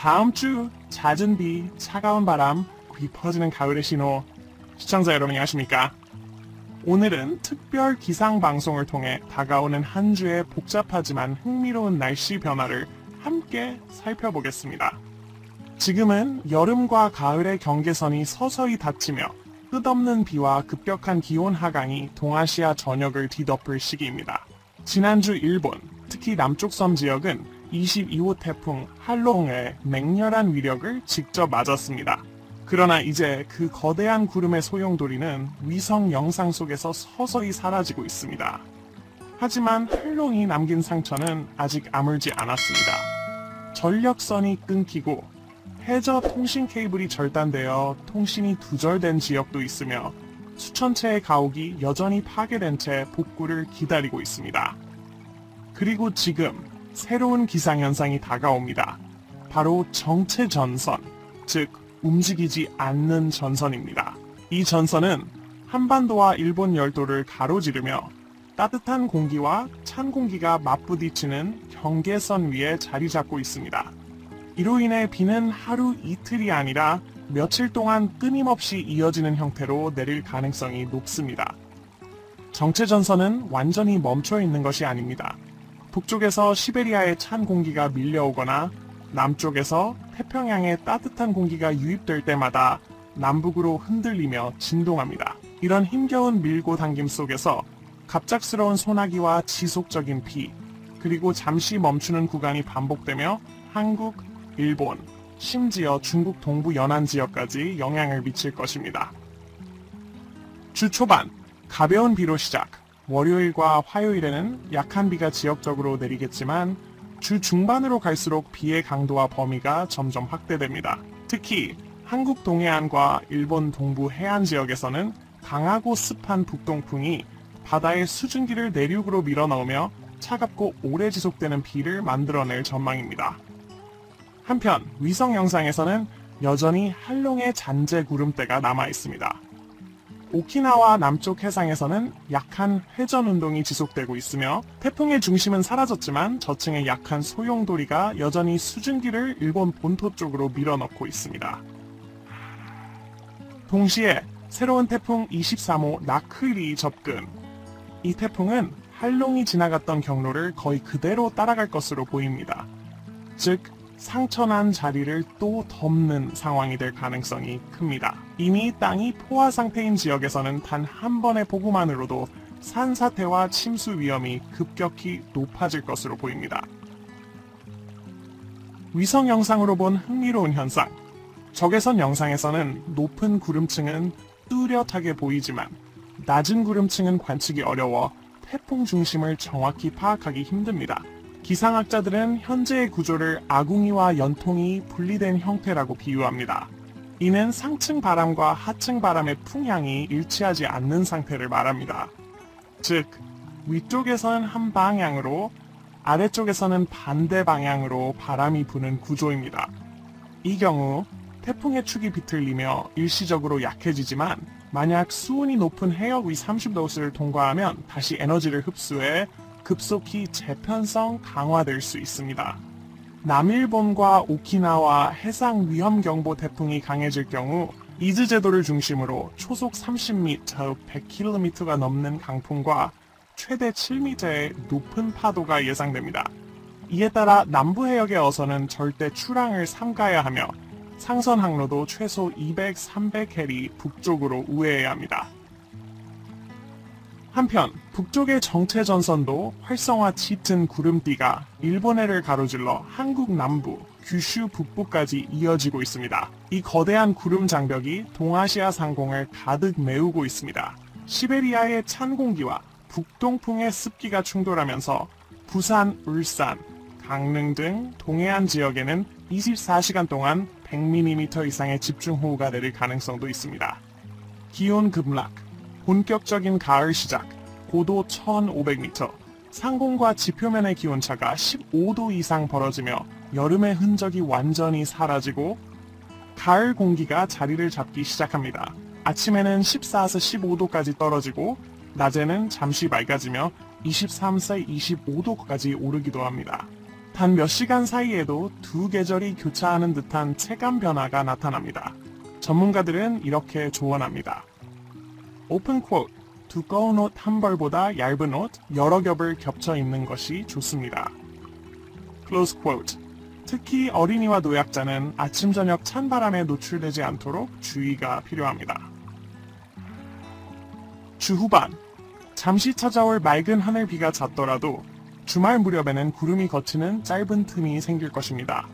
다음 주 잦은 비, 차가운 바람, 귀 퍼지는 가을의 신호. 시청자 여러분 안녕하십니까? 오늘은 특별 기상 방송을 통해 다가오는 한 주의 복잡하지만 흥미로운 날씨 변화를 함께 살펴보겠습니다. 지금은 여름과 가을의 경계선이 서서히 닫히며 끝없는 비와 급격한 기온 하강이 동아시아 전역을 뒤덮을 시기입니다. 지난주 일본, 특히 남쪽 섬 지역은 22호 태풍 할롱의 맹렬한 위력을 직접 맞았습니다. 그러나 이제 그 거대한 구름의 소용돌이는 위성 영상 속에서 서서히 사라지고 있습니다. 하지만 할롱이 남긴 상처는 아직 아물지 않았습니다. 전력선이 끊기고 해저 통신 케이블이 절단되어 통신이 두절된 지역도 있으며 수천 채의 가옥이 여전히 파괴된 채 복구를 기다리고 있습니다. 그리고 지금 새로운 기상현상이 다가옵니다. 바로 정체전선, 즉 움직이지 않는 전선입니다. 이 전선은 한반도와 일본 열도를 가로지르며 따뜻한 공기와 찬 공기가 맞부딪히는 경계선 위에 자리 잡고 있습니다. 이로 인해 비는 하루 이틀이 아니라 며칠 동안 끊임없이 이어지는 형태로 내릴 가능성이 높습니다. 정체전선은 완전히 멈춰 있는 것이 아닙니다. 북쪽에서 시베리아의 찬 공기가 밀려오거나 남쪽에서 태평양의 따뜻한 공기가 유입될 때마다 남북으로 흔들리며 진동합니다. 이런 힘겨운 밀고 당김 속에서 갑작스러운 소나기와 지속적인 비, 그리고 잠시 멈추는 구간이 반복되며 한국, 일본, 심지어 중국 동부 연안 지역까지 영향을 미칠 것입니다. 주 초반, 가벼운 비로 시작, 월요일과 화요일에는 약한 비가 지역적으로 내리겠지만 주 중반으로 갈수록 비의 강도와 범위가 점점 확대됩니다. 특히 한국 동해안과 일본 동부 해안 지역에서는 강하고 습한 북동풍이 바다의 수증기를 내륙으로 밀어넣으며 차갑고 오래 지속되는 비를 만들어낼 전망입니다. 한편 위성 영상에서는 여전히 할롱의 잔재 구름대가 남아 있습니다. 오키나와 남쪽 해상에서는 약한 회전 운동이 지속되고 있으며 태풍의 중심은 사라졌지만 저층의 약한 소용돌이가 여전히 수증기를 일본 본토 쪽으로 밀어넣고 있습니다. 동시에 새로운 태풍 23호 나크일이 접근. 이 태풍은 할롱이 지나갔던 경로를 거의 그대로 따라갈 것으로 보입니다. 즉 상처난 자리를 또 덮는 상황이 될 가능성이 큽니다. 이미 땅이 포화 상태인 지역에서는 단 한 번의 폭우만으로도 산사태와 침수 위험이 급격히 높아질 것으로 보입니다. 위성 영상으로 본 흥미로운 현상. 적외선 영상에서는 높은 구름층은 뚜렷하게 보이지만 낮은 구름층은 관측이 어려워 태풍 중심을 정확히 파악하기 힘듭니다. 기상학자들은 현재의 구조를 아궁이와 연통이 분리된 형태라고 비유합니다. 이는 상층 바람과 하층 바람의 풍향이 일치하지 않는 상태를 말합니다. 즉, 위쪽에서는 한 방향으로, 아래쪽에서는 반대 방향으로 바람이 부는 구조입니다. 이 경우 태풍의 축이 비틀리며 일시적으로 약해지지만 만약 수온이 높은 해역 위 30도씨를 통과하면 다시 에너지를 흡수해 급속히 재편성 강화될 수 있습니다. 남일본과 오키나와 해상 위험경보 태풍이 강해질 경우 이즈 제도를 중심으로 초속 30m, 100km가 넘는 강풍과 최대 7m의 높은 파도가 예상됩니다. 이에 따라 남부 해역의 어선은 절대 출항을 삼가야 하며 상선 항로도 최소 200, 300해리 북쪽으로 우회해야 합니다. 한편 북쪽의 정체전선도 활성화 짙은 구름띠가 일본해를 가로질러 한국 남부, 규슈 북부까지 이어지고 있습니다. 이 거대한 구름 장벽이 동아시아 상공을 가득 메우고 있습니다. 시베리아의 찬 공기와 북동풍의 습기가 충돌하면서 부산, 울산, 강릉 등 동해안 지역에는 24시간 동안 100mm 이상의 집중호우가 내릴 가능성도 있습니다. 기온 급락, 본격적인 가을 시작, 고도 1500m, 상공과 지표면의 기온차가 15도 이상 벌어지며 여름의 흔적이 완전히 사라지고 가을 공기가 자리를 잡기 시작합니다. 아침에는 14서 15도까지 떨어지고 낮에는 잠시 맑아지며 23세 25도까지 오르기도 합니다. 단 몇 시간 사이에도 두 계절이 교차하는 듯한 체감 변화가 나타납니다. 전문가들은 이렇게 조언합니다. 오픈 쿼트, 두꺼운 옷 한 벌보다 얇은 옷 여러 겹을 겹쳐 입는 것이 좋습니다. 클로즈 쿼트, 특히 어린이와 노약자는 아침 저녁 찬바람에 노출되지 않도록 주의가 필요합니다. 주 후반, 잠시 찾아올 맑은 하늘비가 잦더라도 주말 무렵에는 구름이 걷히는 짧은 틈이 생길 것입니다.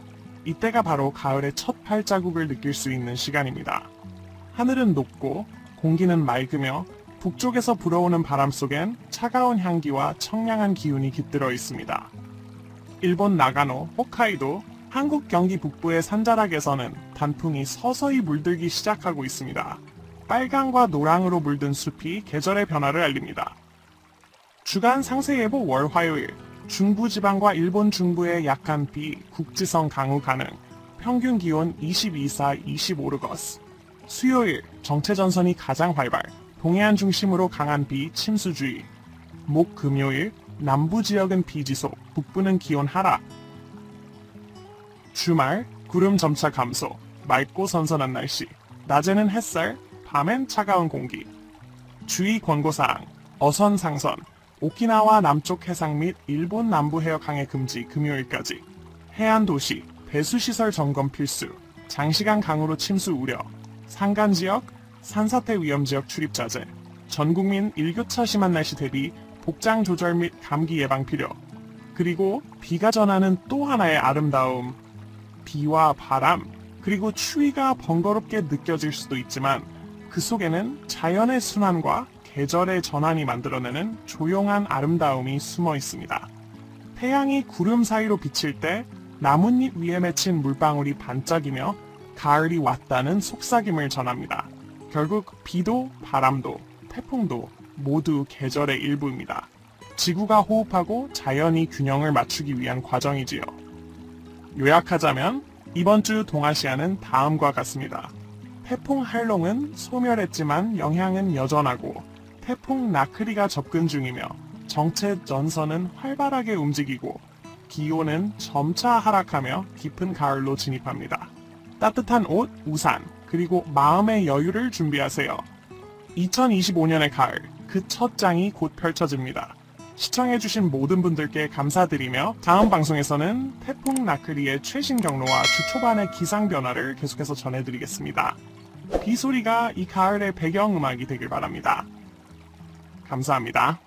이때가 바로 가을의 첫 발자국을 느낄 수 있는 시간입니다. 하늘은 높고 공기는 맑으며 북쪽에서 불어오는 바람 속엔 차가운 향기와 청량한 기운이 깃들어 있습니다. 일본 나가노, 홋카이도, 한국 경기 북부의 산자락에서는 단풍이 서서히 물들기 시작하고 있습니다. 빨강과 노랑으로 물든 숲이 계절의 변화를 알립니다. 주간 상세예보 월 화요일, 중부지방과 일본 중부의 약한 비, 국지성 강우 가능, 평균 기온 22사 25르거스. 수요일, 정체전선이 가장 활발, 동해안 중심으로 강한 비, 침수주의. 목 금요일, 남부 지역은 비 지속, 북부는 기온 하락. 주말, 구름 점차 감소, 맑고 선선한 날씨, 낮에는 햇살, 밤엔 차가운 공기. 주의 권고사항, 어선 상선, 오키나와 남쪽 해상 및 일본 남부 해역 항해 금지 금요일까지. 해안 도시, 배수시설 점검 필수, 장시간 강우로 침수 우려, 산간 지역, 산사태 위험 지역 출입 자제, 전국민 일교차 심한 날씨 대비 복장 조절 및 감기 예방 필요. 그리고 비가 전하는 또 하나의 아름다움, 비와 바람, 그리고 추위가 번거롭게 느껴질 수도 있지만 그 속에는 자연의 순환과 계절의 전환이 만들어내는 조용한 아름다움이 숨어 있습니다. 태양이 구름 사이로 비칠 때 나뭇잎 위에 맺힌 물방울이 반짝이며 가을이 왔다는 속삭임을 전합니다. 결국 비도 바람도 태풍도 모두 계절의 일부입니다. 지구가 호흡하고 자연이 균형을 맞추기 위한 과정이지요. 요약하자면 이번 주 동아시아는 다음과 같습니다. 태풍 할롱은 소멸했지만 영향은 여전하고 태풍 나크리가 접근 중이며 정체 전선은 활발하게 움직이고 기온은 점차 하락하며 깊은 가을로 진입합니다. 따뜻한 옷, 우산, 그리고 마음의 여유를 준비하세요. 2025년의 가을, 그 첫 장이 곧 펼쳐집니다. 시청해주신 모든 분들께 감사드리며 다음 방송에서는 태풍 나크리의 최신 경로와 주 초반의 기상 변화를 계속해서 전해드리겠습니다. 비 소리가 이 가을의 배경음악이 되길 바랍니다. 감사합니다.